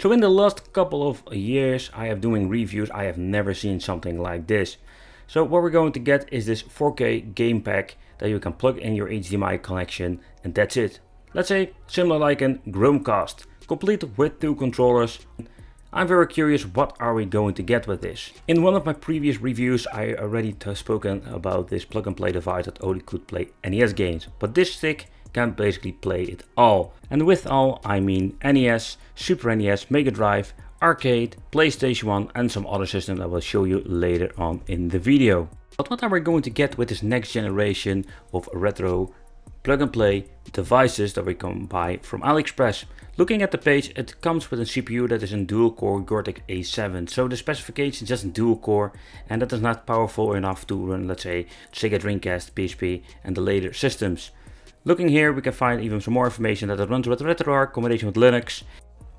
So in the last couple of years I have doing reviews, I have never seen something like this. So what we're going to get is this 4K game pack that you can plug in your HDMI connection, and that's it. Let's say similar like an Chromecast, complete with 2 controllers. I'm very curious, what are we going to get with this? In one of my previous reviews I already spoken about this plug and play device that only could play NES games, but this stick can basically play it all. And with all I mean NES, Super NES, Mega Drive, Arcade, PlayStation 1 and some other systems I will show you later on in the video. But what are we going to get with this next generation of retro plug and play devices that we can buy from AliExpress? Looking at the page, it comes with a CPU that is in dual core Cortex A7, so the specification is just dual core, and that is not powerful enough to run, let's say, Sega Dreamcast, PSP and the later systems. Looking here we can find even some more information that it runs with RetroArch combination with Linux,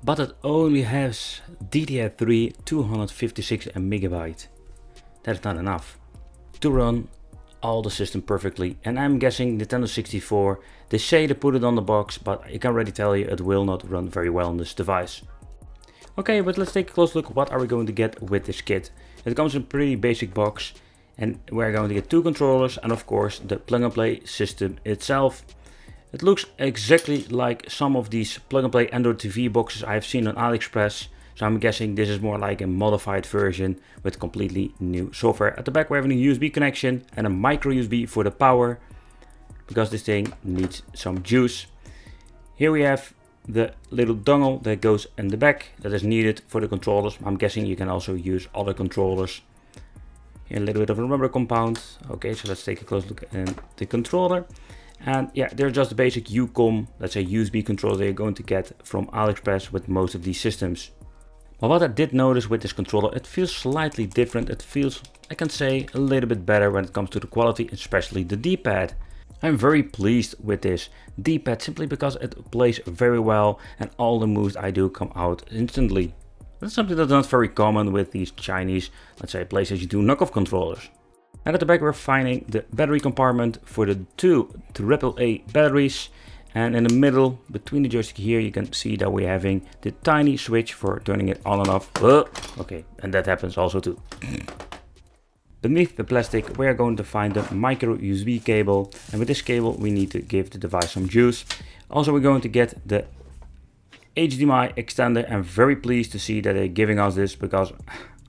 but it only has DDR3 256 MB. That's not enough to run all the system perfectly, and I'm guessing Nintendo 64, they say they put it on the box, but I can already tell you it will not run very well on this device. Okay, but let's take a close look. What are we going to get with this kit? It comes in a pretty basic box, and we're going to get 2 controllers and of course the plug and play system itself. It looks exactly like some of these plug and play Android TV boxes I've seen on AliExpress. So I'm guessing this is more like a modified version with completely new software. At the back we're having a USB connection and a micro USB for the power, because this thing needs some juice. Here we have the little dongle that goes in the back that is needed for the controllers. I'm guessing you can also use other controllers. Here a little bit of a rubber compound. Okay, so let's take a close look at the controller. And yeah, they're just the basic UCOM, let's say USB controller that you're going to get from AliExpress with most of these systems. But what I did notice with this controller, it feels slightly different. It feels, I can say, a little bit better when it comes to the quality, especially the D-pad. I'm very pleased with this D-pad simply because it plays very well and all the moves I do come out instantly. That's something that's not very common with these Chinese, let's say, PlayStation 2 knockoff controllers. And at the back we're finding the battery compartment for the 2 AAA batteries. And in the middle, between the joystick here, you can see that we're having the tiny switch for turning it on and off. Okay, and that happens also too. Beneath the plastic, we are going to find the micro USB cable. And with this cable, we need to give the device some juice. Also, we're going to get the HDMI extender. I'm very pleased to see that they're giving us this because,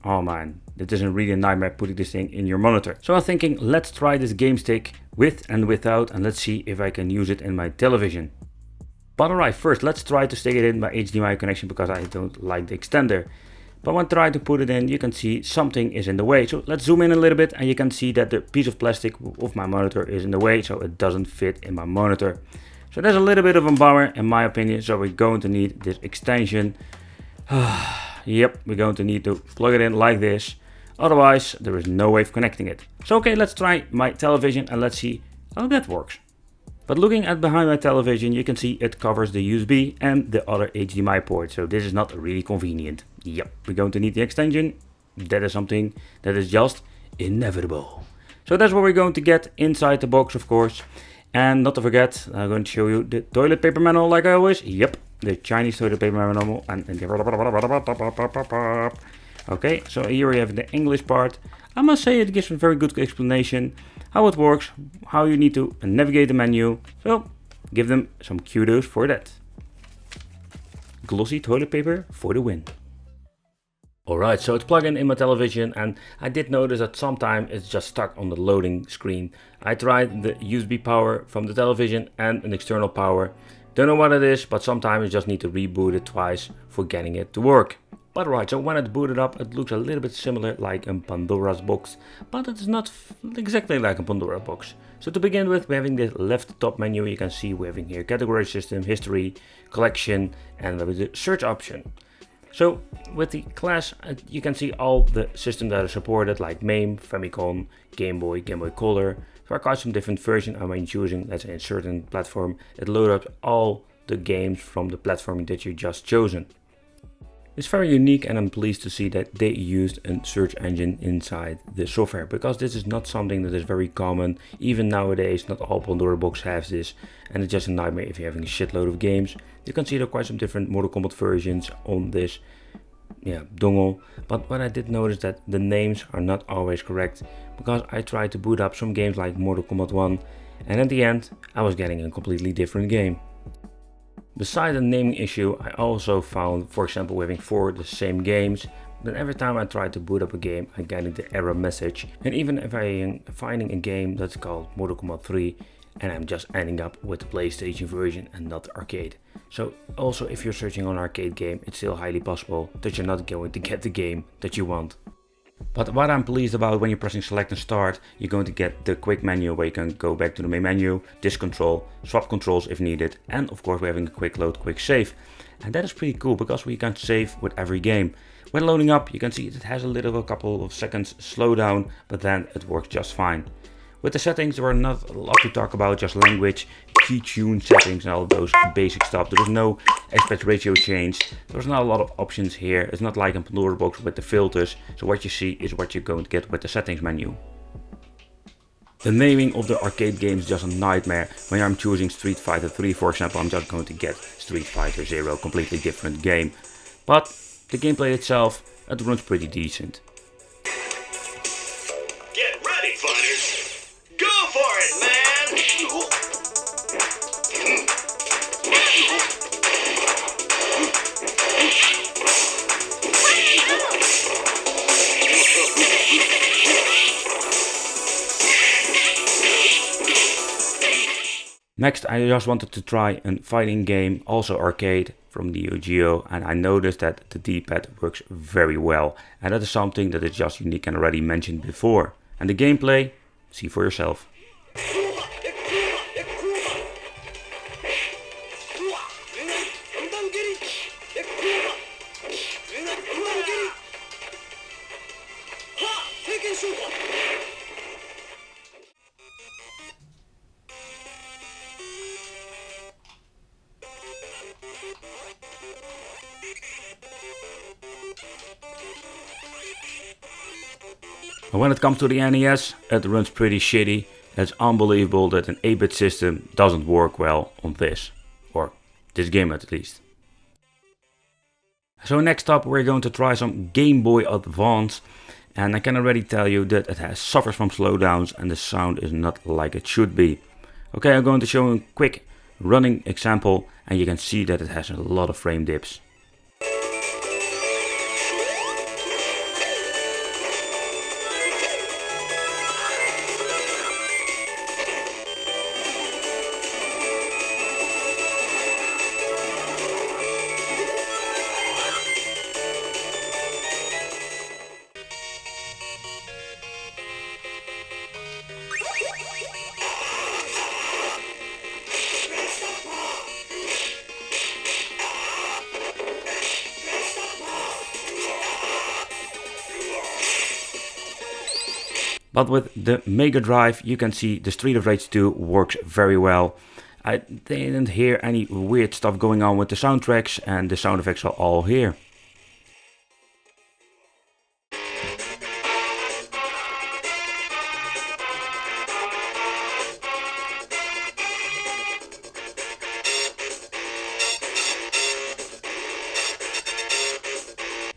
oh man, it isn't really a nightmare putting this thing in your monitor. So I'm thinking, let's try this game stick with and without, and let's see if I can use it in my television. But alright, first let's try to stick it in my HDMI connection because I don't like the extender. But when I try to put it in, you can see something is in the way. So let's zoom in a little bit and you can see that the piece of plastic of my monitor is in the way, so it doesn't fit in my monitor. So there's a little bit of a bummer in my opinion, so we're going to need this extension. Yep, we're going to need to plug it in like this. Otherwise, there is no way of connecting it. So okay, let's try my television and let's see how that works. But looking at behind my television, you can see it covers the USB and the other HDMI port. So this is not really convenient. Yep, we're going to need the extension. That is something that is just inevitable. So that's what we're going to get inside the box, of course. And not to forget, I'm going to show you the toilet paper manual like I always. Yep, the Chinese toilet paper manual. Okay, so here we have the English part. I must say it gives a very good explanation how it works, how you need to navigate the menu. So give them some kudos for that. Glossy toilet paper for the win. Alright, so it's plugged in my television and I did notice that sometimes it's just stuck on the loading screen. I tried the USB power from the television and an external power. Don't know what it is, but sometimes you just need to reboot it twice for getting it to work. But right, so when it's booted up, it looks a little bit similar like a Pandora's box, but it's not exactly like a Pandora's box. So to begin with, we're having the left top menu. You can see we're having here category system, history, collection, and the search option. So with the class, you can see all the systems that are supported, like MAME, Famicom, Game Boy, Game Boy Color. There are quite some different versions, and when choosing, let's say, a certain platform, it loads up all the games from the platform that you just chosen. It's very unique, and I'm pleased to see that they used a search engine inside the software, because this is not something that is very common. Even nowadays, not all Pandora boxes have this, and it's just a nightmare if you're having a shitload of games. You can see there are quite some different Mortal Kombat versions on this dongle, but what I did notice that the names are not always correct, because I tried to boot up some games like Mortal Kombat 1, and at the end I was getting a completely different game. Besides the naming issue, I also found, for example, having 4 the same games, but every time I try to boot up a game I get the error message. And even if I am finding a game that's called Mortal Kombat 3 and I'm just ending up with the PlayStation version and not the arcade. So also, if you're searching on an arcade game, it's still highly possible that you're not going to get the game that you want. But what I'm pleased about, when you're pressing select and start, you're going to get the quick menu where you can go back to the main menu, disk control, swap controls if needed, and of course we're having a quick load, quick save. And that is pretty cool, because we can save with every game. When loading up, you can see it has a couple of seconds slowdown, but then it works just fine. With the settings, there are not a lot to talk about, just language, key tune settings and all those basic stuff. There is no aspect ratio change. There's not a lot of options here. It's not like in Pandora box with the filters. So what you see is what you're going to get with the settings menu. The naming of the arcade games is just a nightmare. When I'm choosing Street Fighter 3, for example, I'm just going to get Street Fighter 0, completely different game. But the gameplay itself, it runs pretty decent. Get ready, fighters! Go for it, man! Next, I just wanted to try a fighting game, also arcade, from Neo Geo, and I noticed that the D-pad works very well, and that is something that is just unique and already mentioned before. And the gameplay, see for yourself. And when it comes to the NES, it runs pretty shitty. It's unbelievable that an 8-bit system doesn't work well on this, or this game at least. So next up we're going to try some Game Boy Advance, and I can already tell you that it suffers from slowdowns and the sound is not like it should be. Okay, I'm going to show you a quick running example, and you can see that it has a lot of frame dips. But with the Mega Drive, you can see the Street of Rage 2 works very well. I didn't hear any weird stuff going on with the soundtracks, and the sound effects are all here.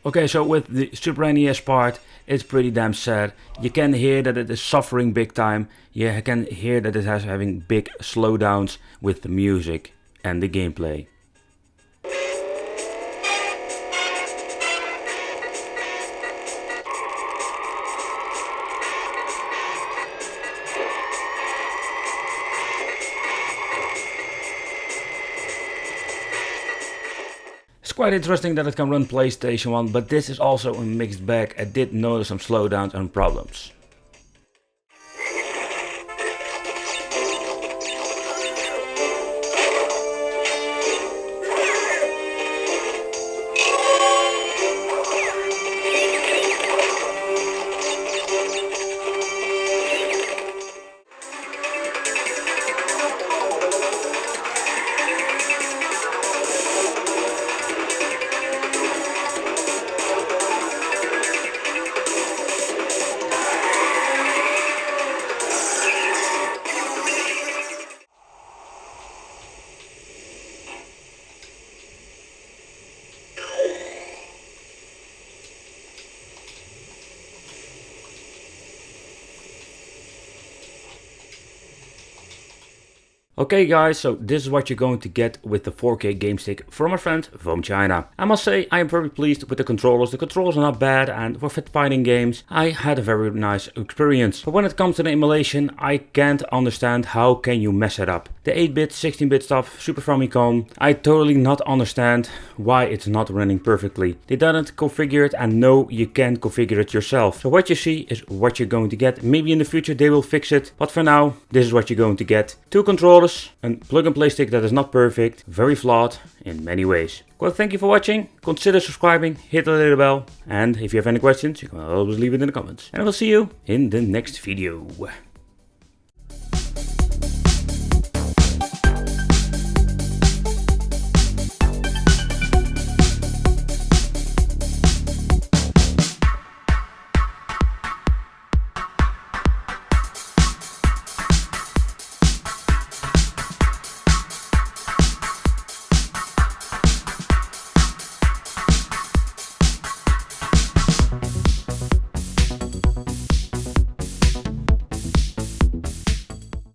Okay, so with the Super NES part, it's pretty damn sad. You can hear that it is suffering big time. You can hear that it has having big slowdowns with the music and the gameplay. It's quite interesting that it can run PlayStation 1, but this is also a mixed bag. I did notice some slowdowns and problems. Okay guys, so this is what you're going to get with the 4K game stick from a friend from China. I must say I am very pleased with the controllers. The controllers are not bad, and for fighting games I had a very nice experience. But when it comes to the emulation, I can't understand how can you mess it up. The 8-bit, 16-bit stuff, Super Famicom, I totally not understand why it's not running perfectly. They didn't configure it, and no, you can't configure it yourself. So what you see is what you're going to get. Maybe in the future they will fix it, but for now this is what you're going to get. Two controllers, a plug and play stick that is not perfect, very flawed in many ways. Well, thank you for watching, consider subscribing, hit the little bell, and if you have any questions you can always leave it in the comments. And I will see you in the next video.